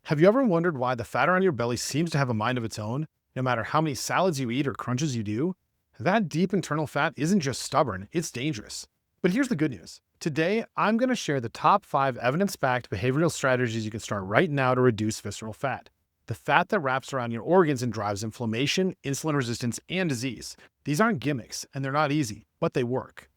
Have you ever wondered why the fat around your belly seems to have a mind of its own, no matter how many salads you eat or crunches you do? That deep internal fat isn't just stubborn, it's dangerous. But here's the good news. Today, I'm going to share the top 5 evidence backed behavioral strategies you can start right now to reduce visceral fat. The fat that wraps around your organs and drives inflammation, insulin resistance, and disease. These aren't gimmicks, and they're not easy, but they work.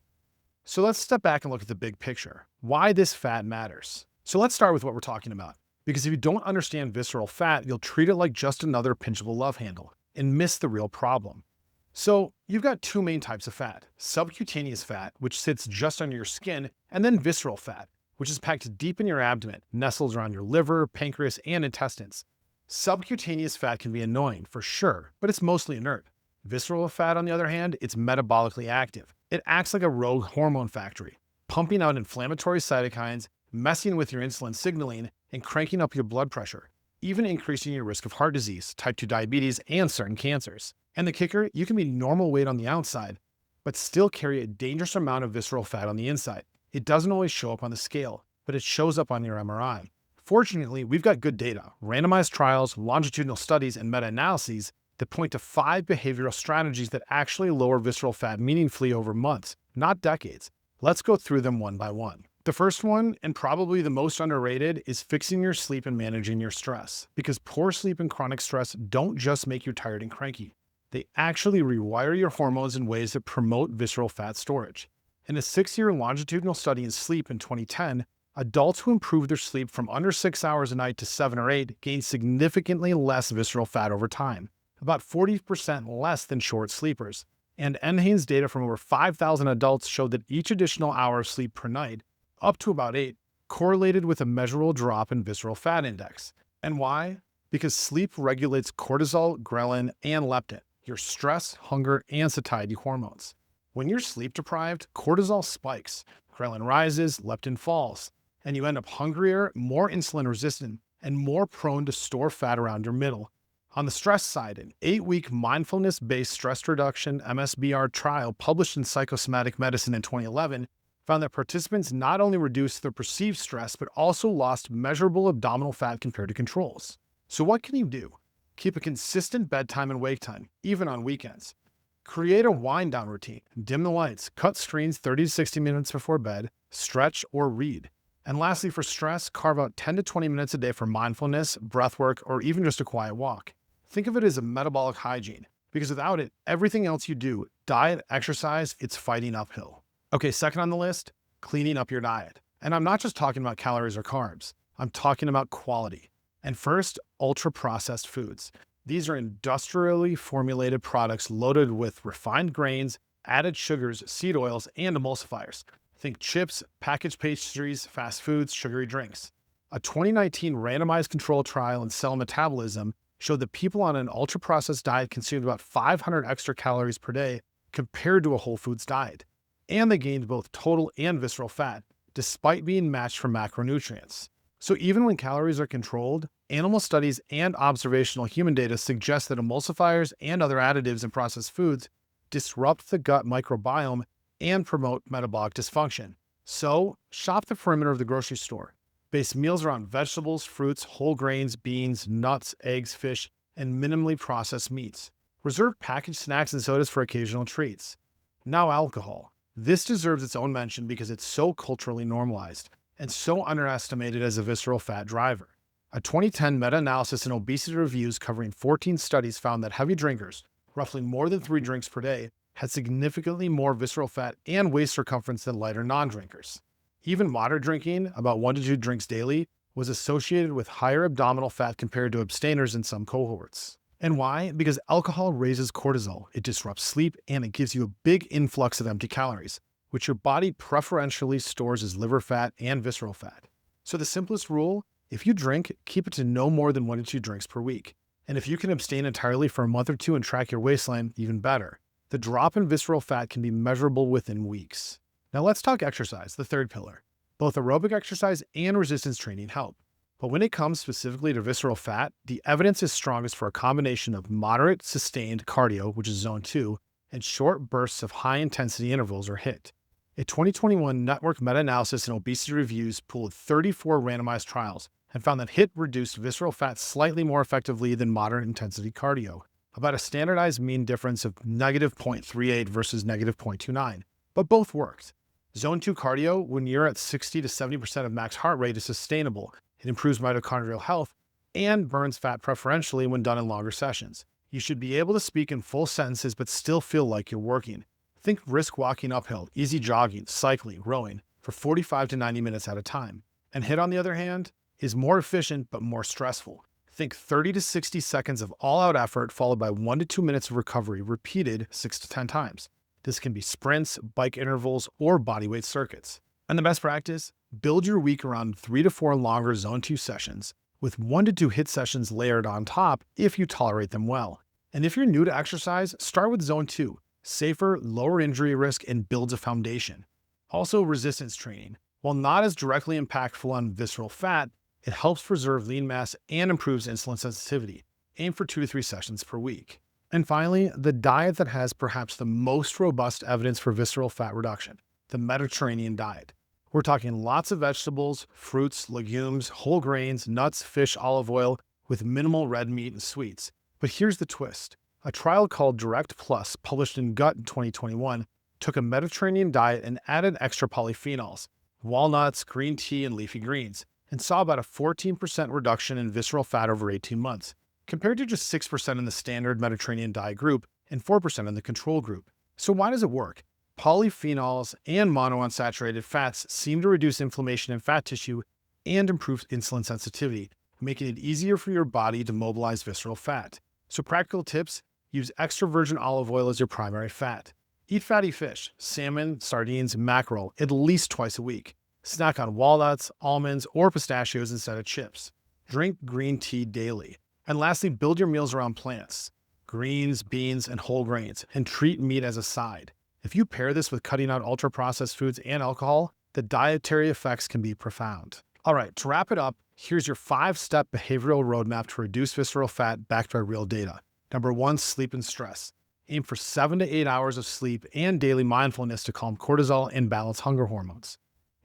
So let's step back and look at the big picture. Why this fat matters. So let's start with what we're talking about. Because if you don't understand visceral fat, you'll treat it like just another pinchable love handle and miss the real problem. So you've got 2 main types of fat: subcutaneous fat, which sits just under your skin, and then visceral fat, which is packed deep in your abdomen, nestles around your liver, pancreas, and intestines. Subcutaneous fat can be annoying, for sure, but it's mostly inert. Visceral fat, on the other hand, it's metabolically active. It acts like a rogue hormone factory, pumping out inflammatory cytokines, messing with your insulin signaling, and cranking up your blood pressure, even increasing your risk of heart disease, type 2 diabetes, and certain cancers. And the kicker, you can be normal weight on the outside, but still carry a dangerous amount of visceral fat on the inside. It doesn't always show up on the scale, but it shows up on your MRI. Fortunately, we've got good data, randomized trials, longitudinal studies, and meta-analyses that point to 5 behavioral strategies that actually lower visceral fat meaningfully over months, not decades. Let's go through them one by one. The first one, and probably the most underrated, is fixing your sleep and managing your stress. Because poor sleep and chronic stress don't just make you tired and cranky. They actually rewire your hormones in ways that promote visceral fat storage. In a 6-year longitudinal study in sleep in 2010, adults who improved their sleep from under 6 hours a night to 7 or 8 gained significantly less visceral fat over time, about 40% less than short sleepers. And NHANES data from over 5,000 adults showed that each additional hour of sleep per night, up to about 8, correlated with a measurable drop in visceral fat index. And why? Because sleep regulates cortisol, ghrelin, and leptin, your stress, hunger, and satiety hormones. When you're sleep deprived, cortisol spikes, ghrelin rises, leptin falls, and you end up hungrier, more insulin resistant, and more prone to store fat around your middle. On the stress side, an 8-week mindfulness-based stress reduction MSBR trial published in Psychosomatic Medicine in 2011 found that participants not only reduced their perceived stress, but also lost measurable abdominal fat compared to controls. So what can you do? Keep a consistent bedtime and wake time, even on weekends. Create a wind-down routine, dim the lights, cut screens 30 to 60 minutes before bed, stretch or read. And lastly, for stress, carve out 10 to 20 minutes a day for mindfulness, breath work, or even just a quiet walk. Think of it as a metabolic hygiene, because without it, everything else you do, diet, exercise, it's fighting uphill. Okay, second on the list, cleaning up your diet. And I'm not just talking about calories or carbs. I'm talking about quality. And first, ultra-processed foods. These are industrially formulated products loaded with refined grains, added sugars, seed oils, and emulsifiers. Think chips, packaged pastries, fast foods, sugary drinks. A 2019 randomized controlled trial in cell metabolism showed that people on an ultra-processed diet consumed about 500 extra calories per day compared to a whole foods diet. And they gained both total and visceral fat, despite being matched for macronutrients. So even when calories are controlled, animal studies and observational human data suggest that emulsifiers and other additives in processed foods disrupt the gut microbiome and promote metabolic dysfunction. So shop the perimeter of the grocery store. Base meals around vegetables, fruits, whole grains, beans, nuts, eggs, fish, and minimally processed meats. Reserve packaged snacks and sodas for occasional treats. Now alcohol. This deserves its own mention because it's so culturally normalized and so underestimated as a visceral fat driver. A 2010 meta-analysis in obesity reviews covering 14 studies found that heavy drinkers, roughly more than 3 drinks per day, had significantly more visceral fat and waist circumference than lighter non-drinkers. Even moderate drinking, about 1 to 2 drinks daily, was associated with higher abdominal fat compared to abstainers in some cohorts. And why? Because alcohol raises cortisol, it disrupts sleep, and it gives you a big influx of empty calories, which your body preferentially stores as liver fat and visceral fat. So the simplest rule, if you drink, keep it to no more than 1 to 2 drinks per week. And if you can abstain entirely for a month or 2 and track your waistline, even better. The drop in visceral fat can be measurable within weeks. Now let's talk exercise, the third pillar. Both aerobic exercise and resistance training help. But when it comes specifically to visceral fat, the evidence is strongest for a combination of moderate, sustained cardio, which is zone 2, and short bursts of high-intensity intervals, or HIIT. A 2021 network meta-analysis in obesity reviews pooled 34 randomized trials and found that HIIT reduced visceral fat slightly more effectively than moderate intensity cardio, about a standardized mean difference of negative 0.38 versus negative 0.29. But both worked. Zone 2 cardio, when you're at 60 to 70% of max heart rate, is sustainable. It improves mitochondrial health and burns fat preferentially when done in longer sessions. You should be able to speak in full sentences but still feel like you're working. Think brisk walking uphill, easy jogging, cycling, rowing for 45 to 90 minutes at a time. And HIIT, on the other hand, is more efficient but more stressful. Think 30 to 60 seconds of all-out effort followed by 1 to 2 minutes of recovery repeated 6 to 10 times. This can be sprints, bike intervals, or bodyweight circuits. And the best practice? Build your week around 3 to 4 longer Zone 2 sessions, with 1 to 2 HIIT sessions layered on top if you tolerate them well. And if you're new to exercise, start with Zone 2, safer, lower injury risk, and builds a foundation. Also, resistance training. While not as directly impactful on visceral fat, it helps preserve lean mass and improves insulin sensitivity. Aim for 2 to 3 sessions per week. And finally, the diet that has perhaps the most robust evidence for visceral fat reduction, the Mediterranean diet. We're talking lots of vegetables, fruits, legumes, whole grains, nuts, fish, olive oil, with minimal red meat and sweets. But here's the twist. A trial called Direct Plus, published in Gut in 2021, took a Mediterranean diet and added extra polyphenols, walnuts, green tea, and leafy greens, and saw about a 14% reduction in visceral fat over 18 months, compared to just 6% in the standard Mediterranean diet group and 4% in the control group. So why does it work? Polyphenols and monounsaturated fats seem to reduce inflammation in fat tissue and improve insulin sensitivity, making it easier for your body to mobilize visceral fat. So practical tips: use extra virgin olive oil as your primary fat. Eat fatty fish, salmon, sardines, mackerel at least twice a week. Snack on walnuts, almonds, or pistachios instead of chips. Drink green tea daily. And lastly, build your meals around plants, greens, beans, and whole grains, and treat meat as a side. If you pair this with cutting out ultra-processed foods and alcohol, the dietary effects can be profound. All right, to wrap it up, here's your 5-step behavioral roadmap to reduce visceral fat backed by real data. Number 1, sleep and stress. Aim for 7 to 8 hours of sleep and daily mindfulness to calm cortisol and balance hunger hormones.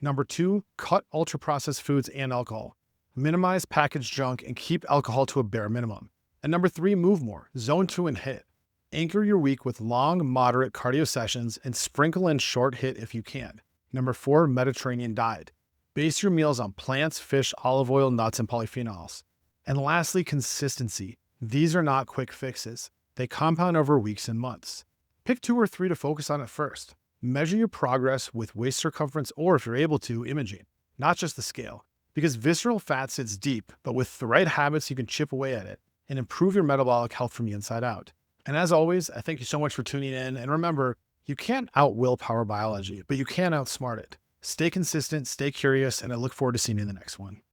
Number 2, cut ultra-processed foods and alcohol. Minimize packaged junk and keep alcohol to a bare minimum. And number 3, move more. Zone 2 and HIIT. Anchor your week with long, moderate cardio sessions and sprinkle in short HIIT if you can. Number 4, Mediterranean diet. Base your meals on plants, fish, olive oil, nuts, and polyphenols. And lastly, consistency. These are not quick fixes. They compound over weeks and months. Pick 2 or 3 to focus on at first. Measure your progress with waist circumference or, if you're able to, imaging, not just the scale. Because visceral fat sits deep, but with the right habits, you can chip away at it and improve your metabolic health from the inside out. And as always, I thank you so much for tuning in. And remember, you can't out-willpower biology, but you can outsmart it. Stay consistent, stay curious, and I look forward to seeing you in the next one.